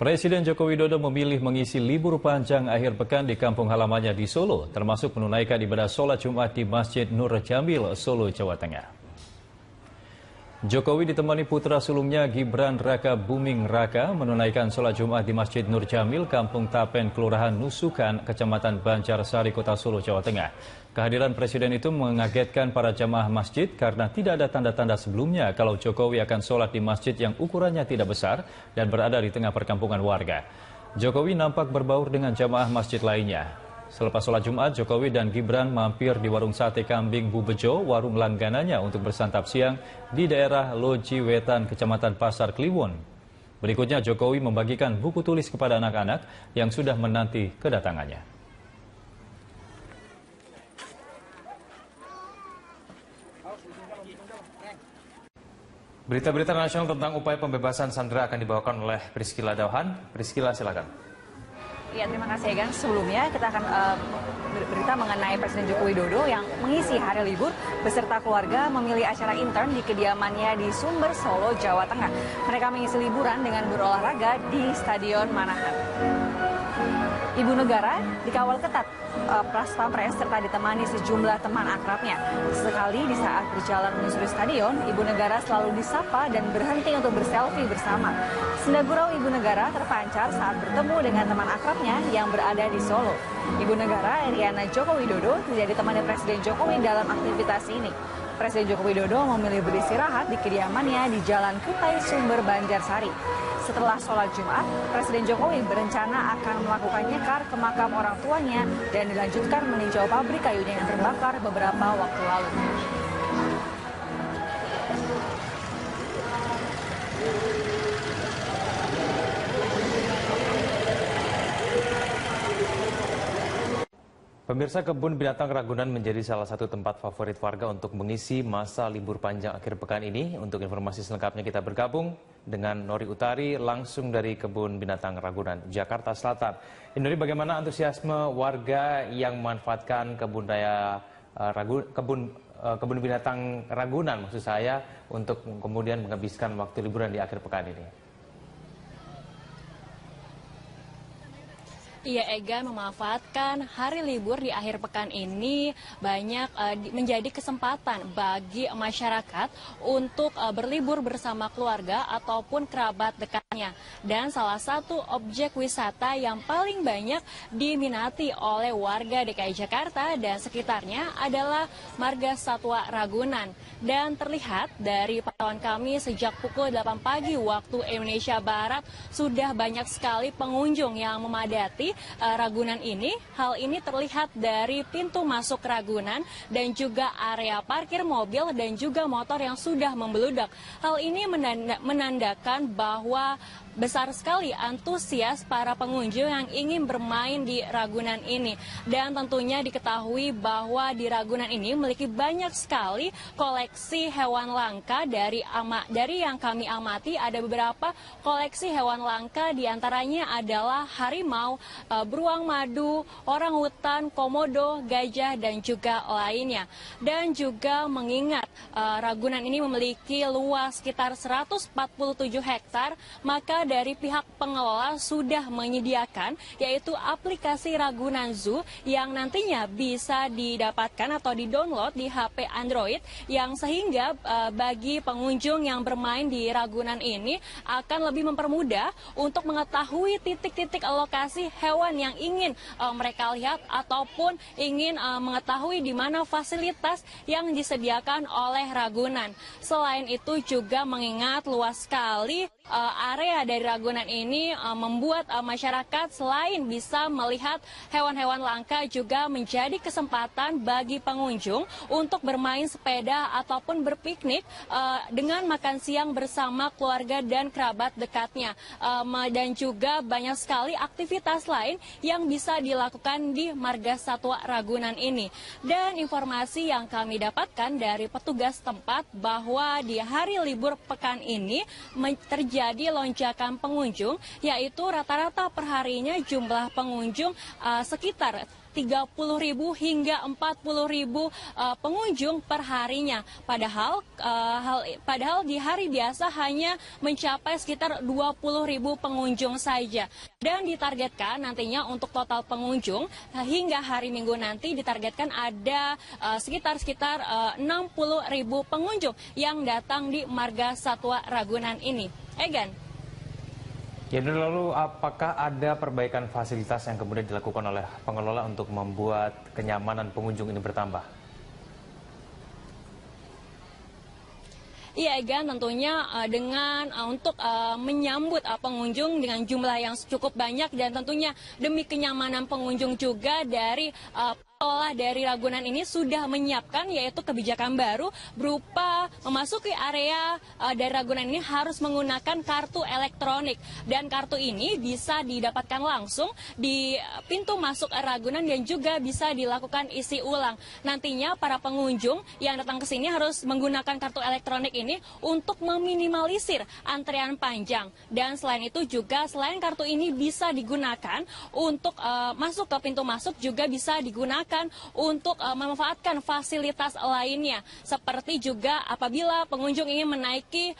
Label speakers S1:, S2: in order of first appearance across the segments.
S1: Presiden Joko Widodo memilih mengisi libur panjang akhir pekan di kampung halamannya di Solo, termasuk menunaikan ibadah sholat Jumat di Masjid Nur Jamil, Solo, Jawa Tengah. Jokowi ditemani putra sulungnya Gibran Raka Buming Raka menunaikan sholat Jumat di Masjid Nur Jamil, Kampung Tapen, Kelurahan Nusukan, Kecamatan Banjarsari, Kota Solo, Jawa Tengah. Kehadiran Presiden itu mengagetkan para jamaah masjid karena tidak ada tanda-tanda sebelumnya kalau Jokowi akan sholat di masjid yang ukurannya tidak besar dan berada di tengah perkampungan warga. Jokowi nampak berbaur dengan jamaah masjid lainnya. Selepas sholat Jumat, Jokowi dan Gibran mampir di warung sate kambing Bu Bejo, warung langganannya untuk bersantap siang di daerah Loji Wetan, Kecamatan Pasar Kliwon. Berikutnya Jokowi membagikan buku tulis kepada anak-anak yang sudah menanti kedatangannya.
S2: Berita-berita nasional tentang upaya pembebasan sandera akan dibawakan oleh Priscila Dauhan. Priscila, silakan.
S3: Ya, terima kasih Egan. Sebelumnya kita akan berita mengenai Presiden Joko Widodo yang mengisi hari libur beserta keluarga memilih acara intern di kediamannya di Sumber, Solo, Jawa Tengah. Mereka mengisi liburan dengan berolahraga di Stadion Manahan. Ibu negara dikawal ketat Pas Pampres serta ditemani sejumlah teman akrabnya. Sekali di saat berjalan menyusuri stadion, Ibu negara selalu disapa dan berhenti untuk berselfie bersama. Senda gurau Ibu negara terpancar saat bertemu dengan teman akrabnya yang berada di Solo. Ibu negara Eriana Joko Widodo tidak ditemani Presiden Jokowi dalam aktivitas ini. Presiden Joko Widodo memilih beristirahat di kediamannya di Jalan Kutai Sumber, Banjarsari. Setelah sholat Jumat, Presiden Jokowi berencana akan melakukan nyekar ke makam orang tuanya dan dilanjutkan meninjau pabrik kayunya yang terbakar beberapa waktu lalu.
S2: Pemirsa, Kebun Binatang Ragunan menjadi salah satu tempat favorit warga untuk mengisi masa libur panjang akhir pekan ini. Untuk informasi selengkapnya kita bergabung dengan Nori Utari langsung dari Kebun Binatang Ragunan, Jakarta Selatan. Nori, bagaimana antusiasme warga yang memanfaatkan kebun binatang Ragunan maksud saya untuk kemudian menghabiskan waktu liburan di akhir pekan ini?
S4: Iya, Ega, memanfaatkan hari libur di akhir pekan ini banyak menjadi kesempatan bagi masyarakat untuk berlibur bersama keluarga ataupun kerabat dekatnya. Dan salah satu objek wisata yang paling banyak diminati oleh warga DKI Jakarta dan sekitarnya adalah Marga Satwa Ragunan. Dan terlihat dari pantauan kami sejak pukul 8 pagi waktu Indonesia Barat sudah banyak sekali pengunjung yang memadati Ragunan ini. Hal ini terlihat dari pintu masuk Ragunan dan juga area parkir mobil dan juga motor yang sudah membeludak. Hal ini menandakan bahwa besar sekali antusias para pengunjung yang ingin bermain di Ragunan ini. Dan tentunya diketahui bahwa di Ragunan ini memiliki banyak sekali koleksi hewan langka. Dari yang kami amati ada beberapa koleksi hewan langka, diantaranya adalah harimau, beruang madu, orangutan, komodo, gajah, dan juga lainnya. Dan juga mengingat Ragunan ini memiliki luas sekitar 147 hektar, maka dari pihak pengelola sudah menyediakan yaitu aplikasi Ragunan Zoo yang nantinya bisa didapatkan atau di-download di HP Android, yang sehingga bagi pengunjung yang bermain di Ragunan ini akan lebih mempermudah untuk mengetahui titik-titik lokasi hewan yang ingin mereka lihat ataupun ingin mengetahui di mana fasilitas yang disediakan oleh Ragunan. Selain itu juga mengingat luas sekali area dari Ragunan ini membuat masyarakat selain bisa melihat hewan-hewan langka juga menjadi kesempatan bagi pengunjung untuk bermain sepeda ataupun berpiknik dengan makan siang bersama keluarga dan kerabat dekatnya. Dan juga banyak sekali aktivitas lain yang bisa dilakukan di Marga Satwa Ragunan ini. Dan informasi yang kami dapatkan dari petugas tempat bahwa di hari libur pekan ini terjadi lonjakan pengunjung, yaitu rata-rata perharinya jumlah pengunjung sekitar 30.000 hingga 40.000 pengunjung per harinya. Padahal di hari biasa hanya mencapai sekitar 20.000 pengunjung saja. Dan ditargetkan nantinya untuk total pengunjung hingga hari Minggu nanti ditargetkan ada sekitar 60.000 pengunjung yang datang di Marga Satwa Ragunan ini. Egan.
S2: Ya, lalu apakah ada perbaikan fasilitas yang kemudian dilakukan oleh pengelola untuk membuat kenyamanan pengunjung ini bertambah?
S4: Iya, Egan, tentunya dengan untuk menyambut pengunjung dengan jumlah yang cukup banyak dan tentunya demi kenyamanan pengunjung juga dari pengelola dari Ragunan ini sudah menyiapkan yaitu kebijakan baru berupa memasuki area dari Ragunan ini harus menggunakan kartu elektronik dan kartu ini bisa didapatkan langsung di pintu masuk Ragunan dan juga bisa dilakukan isi ulang. Nantinya para pengunjung yang datang ke sini harus menggunakan kartu elektronik ini untuk meminimalisir antrean panjang dan selain itu juga selain kartu ini bisa digunakan untuk masuk ke pintu masuk juga bisa digunakan untuk memanfaatkan fasilitas lainnya seperti juga apabila pengunjung ingin menaiki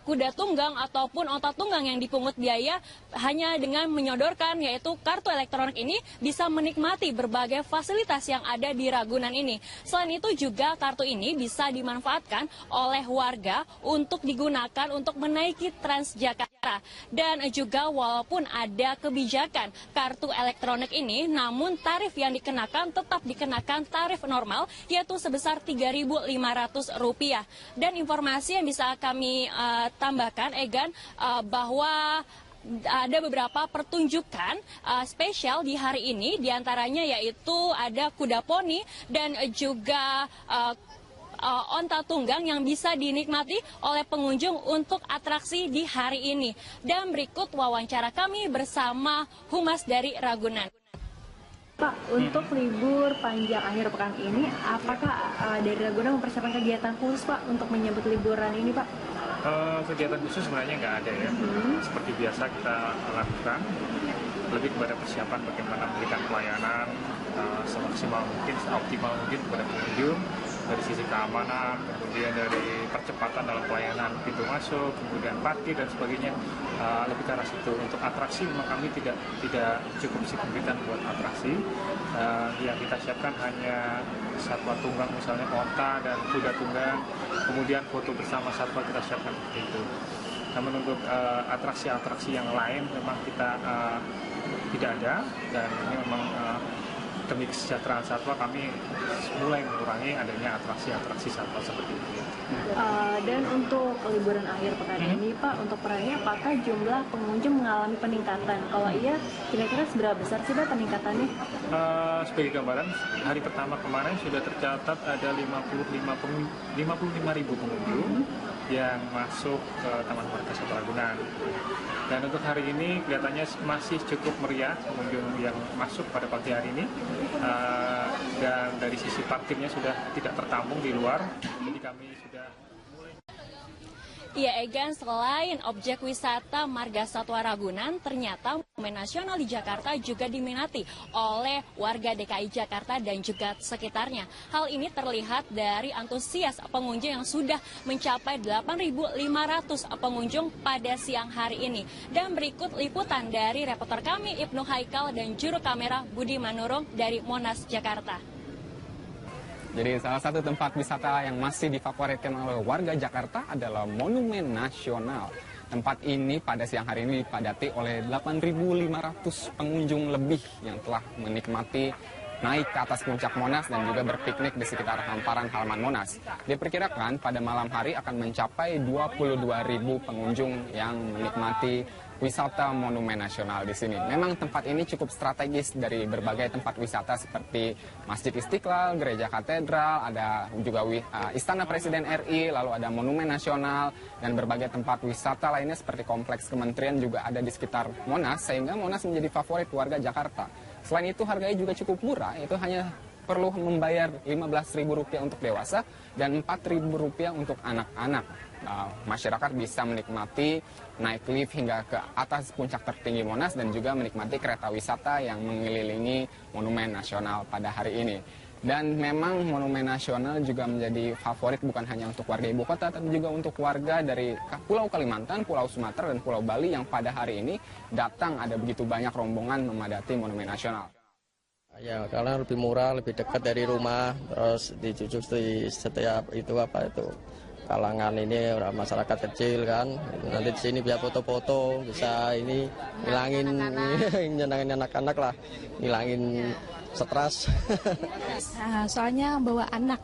S4: kuda tunggang ataupun onta tunggang yang dipungut biaya hanya dengan menyodorkan yaitu kartu elektronik ini bisa menikmati berbagai fasilitas yang ada di Ragunan ini. Selain itu juga kartu ini bisa dimanfaatkan oleh warga untuk digunakan untuk menaiki Transjakarta dan juga walaupun ada kebijakan kartu elektronik ini namun tarif yang dikenakan tetap dikenakan tarif normal yaitu sebesar Rp3.500 dan informasi yang bisa kami tambahkan Egan bahwa ada beberapa pertunjukan spesial di hari ini diantaranya yaitu ada kuda poni dan juga onta tunggang yang bisa dinikmati oleh pengunjung untuk atraksi di hari ini. Dan berikut wawancara kami bersama Humas dari Ragunan.
S5: Pak, untuk libur panjang akhir pekan ini, apakah dari Ragunan mempersiapkan kegiatan khusus Pak untuk menyambut liburan ini Pak?
S6: Kegiatan khusus sebenarnya nggak ada ya. Seperti biasa kita lakukan, lebih kepada persiapan bagaimana memberikan pelayanan semaksimal mungkin, seoptimal mungkin kepada pengunjung dari sisi keamanan, kemudian dari percepatan dalam pelayanan pintu masuk, kemudian parkir dan sebagainya, lebih ke arah situ. Untuk atraksi memang kami tidak cukup signifikan buat atraksi. Yang kita siapkan hanya satwa tunggang misalnya onta dan kuda tunggang, kemudian foto bersama satwa kita siapkan seperti itu. Namun untuk atraksi-atraksi yang lain memang kita tidak ada dan ini memang demi kesejahteraan satwa kami mulai mengurangi adanya atraksi-atraksi satwa seperti itu.
S5: Dan untuk liburan akhir pekan ini Pak, untuk perayaan apakah jumlah pengunjung mengalami peningkatan? Kalau iya, kira-kira seberapa besar sih Pak peningkatannya?
S6: Sebagai gambaran, hari pertama kemarin sudah tercatat ada 55.000 pengunjung yang masuk ke Taman Marga Satwa Ragunan. Dan untuk hari ini kelihatannya masih cukup meriah pengunjung yang masuk pada pagi hari ini. Dan dari sisi parkirnya sudah tidak tertampung di luar, jadi kami sudah mulai.
S4: Iya Egan, selain objek wisata Marga Satwa Ragunan, ternyata Monumen Nasional di Jakarta juga diminati oleh warga DKI Jakarta dan juga sekitarnya. Hal ini terlihat dari antusias pengunjung yang sudah mencapai 8.500 pengunjung pada siang hari ini. Dan berikut liputan dari reporter kami Ibnu Haikal dan juru kamera Budi Manurung dari Monas, Jakarta.
S7: Jadi salah satu tempat wisata yang masih difavoritkan oleh warga Jakarta adalah Monumen Nasional. Tempat ini pada siang hari ini dipadati oleh 8.500 pengunjung lebih yang telah menikmati naik ke atas puncak Monas dan juga berpiknik di sekitar hamparan halaman Monas. Diperkirakan pada malam hari akan mencapai 22.000 pengunjung yang menikmati wisata Monumen Nasional di sini. Memang tempat ini cukup strategis dari berbagai tempat wisata seperti Masjid Istiqlal, Gereja Katedral, ada juga Istana Presiden RI, lalu ada Monumen Nasional, dan berbagai tempat wisata lainnya seperti kompleks kementerian juga ada di sekitar Monas, sehingga Monas menjadi favorit warga Jakarta. Selain itu harganya juga cukup murah, itu hanya perlu membayar Rp15.000 untuk dewasa dan Rp4.000 untuk anak-anak. Masyarakat bisa menikmati naik lift hingga ke atas puncak tertinggi Monas dan juga menikmati kereta wisata yang mengelilingi Monumen Nasional pada hari ini. Dan memang Monumen Nasional juga menjadi favorit bukan hanya untuk warga ibu kota, tapi juga untuk warga dari Pulau Kalimantan, Pulau Sumatera, dan Pulau Bali yang pada hari ini datang ada begitu banyak rombongan memadati Monumen Nasional.
S8: Ya, karena lebih murah, lebih dekat dari rumah, terus dijujuk di setiap kalangan ini orang masyarakat kecil kan, nanti di sini bisa foto-foto, bisa ini ngilangin nyenangin anak-anak lah, ngilangin stres.
S9: Nah, soalnya bawa anak,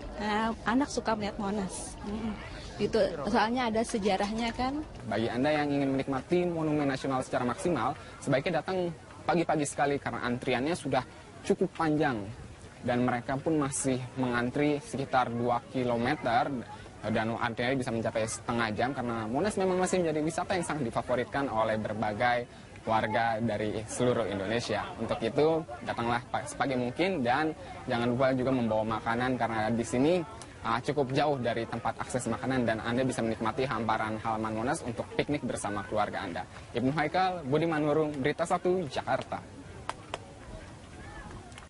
S9: anak suka melihat Monas. Itu soalnya ada sejarahnya kan.
S7: Bagi Anda yang ingin menikmati Monumen Nasional secara maksimal, sebaiknya datang pagi-pagi sekali karena antriannya sudah cukup panjang dan mereka pun masih mengantri sekitar 2 km. Dan antriannya bisa mencapai setengah jam karena Monas memang masih menjadi wisata yang sangat difavoritkan oleh berbagai warga dari seluruh Indonesia. Untuk itu, datanglah sepagi mungkin dan jangan lupa juga membawa makanan karena di sini cukup jauh dari tempat akses makanan dan Anda bisa menikmati hamparan halaman Monas untuk piknik bersama keluarga Anda. Ibnu Haikal, Budiman Nurung, Berita 1, Jakarta.